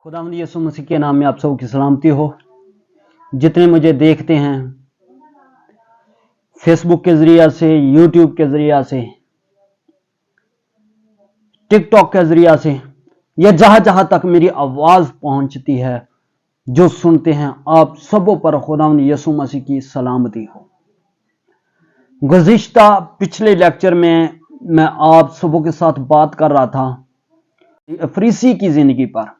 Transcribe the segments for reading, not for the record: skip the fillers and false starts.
खुदावंद यीशु मसीह के नाम में आप सबकी सलामती हो। जितने मुझे देखते हैं फेसबुक के जरिया से, यूट्यूब के जरिया से, टिकटॉक के जरिया से, या जहां जहां तक मेरी आवाज पहुंचती है, जो सुनते हैं, आप सबों पर खुदावंद यीशु मसीह की सलामती हो। गुज़िश्ता पिछले लेक्चर में मैं आप सबों के साथ बात कर रहा था फरीसी की जिंदगी पर।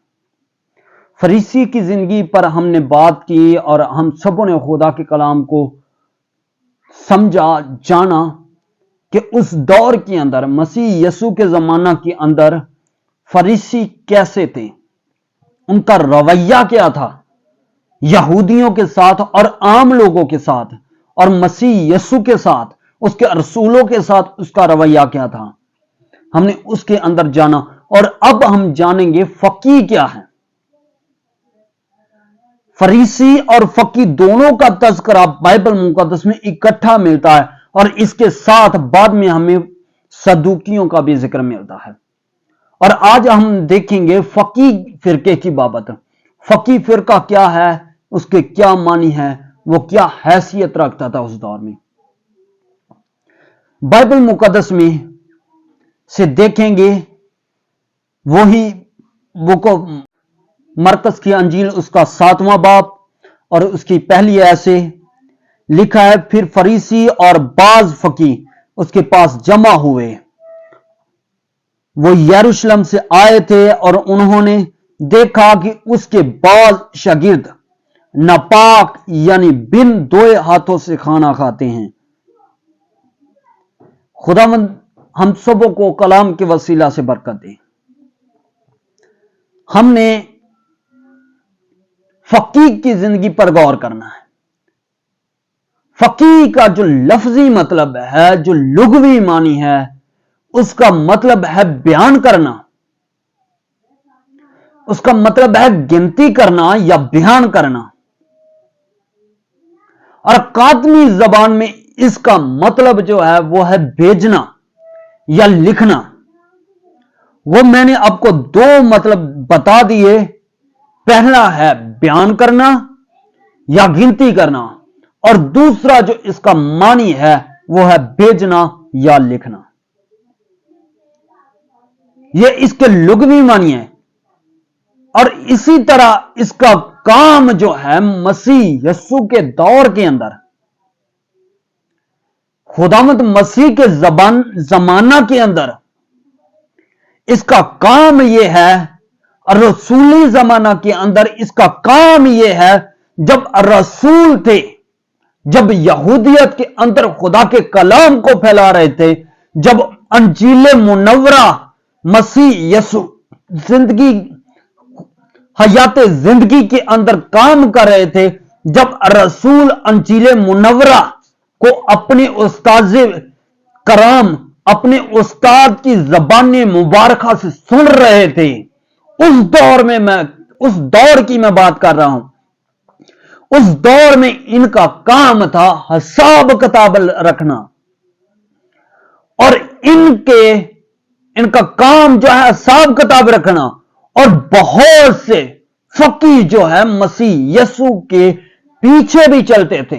फरीसी की जिंदगी पर हमने बात की और हम सबों ने खुदा के कलाम को समझा, जाना कि उस दौर के अंदर, मसीह यीशु के जमाना के अंदर फरीसी कैसे थे, उनका रवैया क्या था यहूदियों के साथ और आम लोगों के साथ, और मसीह यीशु के साथ, उसके रसूलों के साथ उसका रवैया क्या था। हमने उसके अंदर जाना और अब हम जानेंगे फकीह क्या है। फरीसी और फकीह दोनों का तज़किरा बाइबल मुकद्दस में इकट्ठा मिलता है और इसके साथ बाद में हमें सदूकियों का भी जिक्र मिलता है। और आज हम देखेंगे फकीह फिरके की बाबत। फकीह फिरका क्या है, उसके क्या मानी है, वो क्या हैसियत रखता था उस दौर में। बाइबल मुकद्दस में से देखेंगे वही बुक ऑफ मरकस की अंजील, उसका 7वां बाब और उसकी पहली आयत से लिखा है, फिर फरीसी और बाज फकीह उसके पास जमा हुए। वो यरूशलेम से आए थे और उन्होंने देखा कि उसके बाज शागिर्द नापाक यानी बिन धोए हाथों से खाना खाते हैं। खुदावंद हम सबों को कलाम के वसीला से बरकत दे। हमने फकीह की जिंदगी पर गौर करना है। फकीह का जो लफ्जी मतलब है, जो लुगवी मानी है, उसका मतलब है बयान करना, उसका मतलब है गिनती करना या बयान करना। और कातमी जबान में इसका मतलब जो है वो है भेजना या लिखना। वो मैंने आपको दो मतलब बता दिए। पहला है बयान करना या गिनती करना, और दूसरा जो इसका मानी है वो है भेजना या लिखना। यह इसके लुगवी मानी है। और इसी तरह इसका काम जो है मसीह यीशु के दौर के अंदर, खुदावंद मसीह के जमाना के अंदर इसका काम यह है, और रसूली जमाना के अंदर इसका काम यह है, जब रसूल थे, जब यहूदियत के अंदर खुदा के कलाम को फैला रहे थे, जब अंजील मुनव्वरा मसीह यीशु जिंदगी हयात जिंदगी के अंदर काम कर रहे थे, जब रसूल अंजील मुनव्वरा को अपने उस्ताद कराम, अपने उस्ताद की ज़बान मुबारका से सुन रहे थे, उस दौर की मैं बात कर रहा हूं। उस दौर में इनका काम था हिसाब किताब रखना, और इनका काम जो है हिसाब किताब रखना। और बहुत से फकीह जो है मसीह यीशु के पीछे भी चलते थे,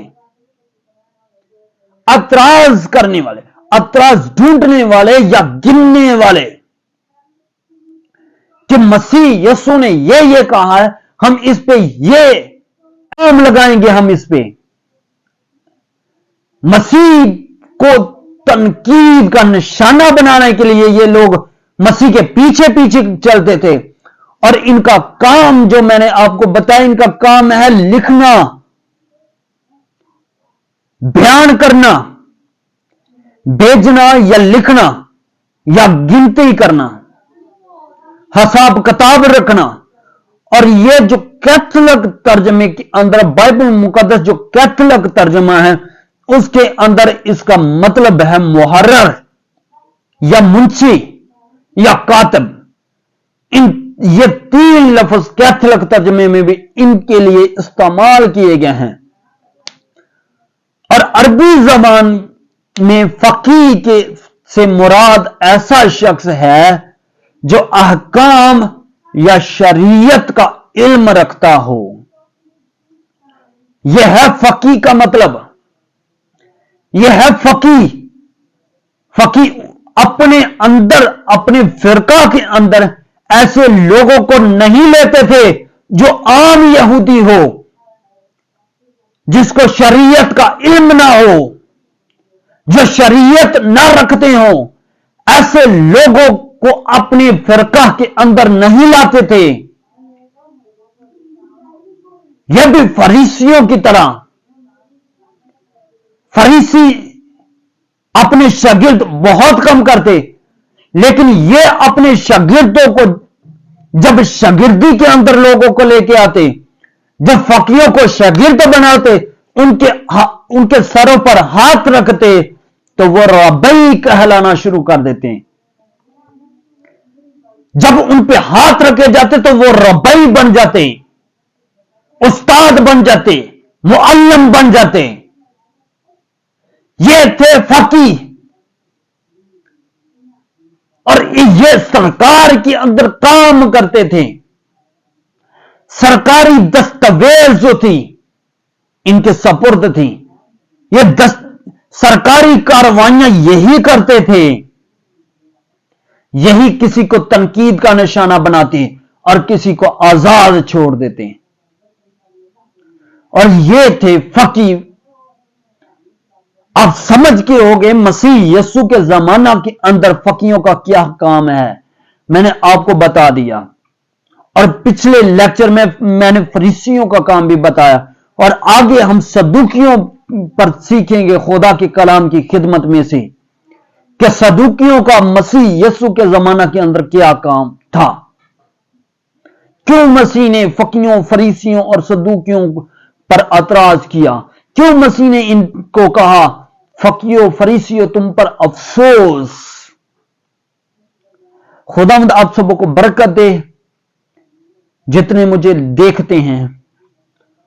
अतराज करने वाले, अतराज ढूंढने वाले या गिनने वाले, कि मसीह यीशु ने ये कहा है, हम इस पे ये काम लगाएंगे, हम इस पे। मसीह को तनकीद का निशाना बनाने के लिए ये लोग मसीह के पीछे पीछे चलते थे। और इनका काम जो मैंने आपको बताया, इनका काम है लिखना, बयान करना, भेजना या लिखना या गिनती करना, हिसाब किताब रखना। और ये जो कैथलिक तर्जमे के अंदर, बाइबल मुकद्दस जो कैथलिक तर्जमा है, उसके अंदर इसका मतलब है मुहर्रर या मुंशी या कातिब। ये तीन लफ्ज कैथलिक तर्जमे में भी इनके लिए इस्तेमाल किए गए हैं। और अरबी जबान में फकीह के से मुराद ऐसा शख्स है जो अहकाम या शरीयत का इल्म रखता हो। यह है फकी का मतलब। यह है फकी। फकी अपने अंदर, अपने फिरका के अंदर ऐसे लोगों को नहीं लेते थे जो आम यहूदी हो, जिसको शरीयत का इल्म ना हो, जो शरीयत ना रखते हो, ऐसे लोगों को अपने फिरका के अंदर नहीं लाते थे। यह भी फरीसियों की तरह। फरीसी अपने शागिर्द बहुत कम करते, लेकिन ये अपने शागिर्दों को जब शागिर्दी के अंदर लोगों को लेके आते, जब फकीरों को शागिर्द बनाते, उनके सरों पर हाथ रखते, तो वो रब्बी कहलाना शुरू कर देते हैं। जब उन पे हाथ रखे जाते तो वो रब्बी बन जाते, उस्ताद बन जाते, मुअल्लिम बन जाते। ये थे फकी। और ये सरकार के अंदर काम करते थे। सरकारी दस्तावेज जो थी इनके सपुर्द थी। ये सरकारी कार्रवाइयां यही करते थे। यही किसी को तनकीद का निशाना बनाते और किसी को आजाद छोड़ देते। और ये थे फकी। आप समझ के होंगे मसीह यीशु के जमाना के अंदर फकीयों का क्या काम है। मैंने आपको बता दिया, और पिछले लेक्चर में मैंने फरीसियों का काम भी बताया, और आगे हम सदूकियों पर सीखेंगे खुदा के कलाम की खिदमत में से कि सदूकियों का मसीह यीशु के जमाना के अंदर क्या काम था। क्यों मसीह ने फकीयों, फरीसियों और सदूकियों पर एतराज किया? क्यों मसीह ने इनको कहा फकीयों, फरीसियों, तुम पर अफसोस। खुदावंद आप सबों को बरकत दे, जितने मुझे देखते हैं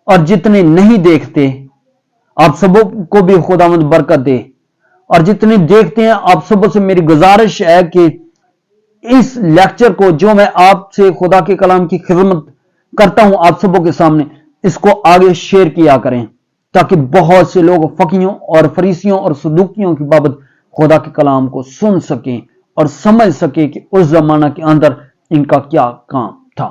और जितने नहीं देखते, आप सबों को भी खुदावंद बरकत दे। और जितने देखते हैं, आप सबों से मेरी गुजारिश है कि इस लेक्चर को जो मैं आपसे खुदा के कलाम की खिदमत करता हूं आप सबों के सामने, इसको आगे शेयर किया करें, ताकि बहुत से लोग फकीयों और फरीसियों और सदूकियों की बाबत खुदा के कलाम को सुन सकें और समझ सकें कि उस जमाना के अंदर इनका क्या काम था।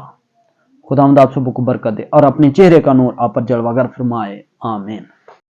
खुदावंद आप सबों को बरकत दे और अपने चेहरे का नूर आप पर जलवागर फरमाए। आमीन।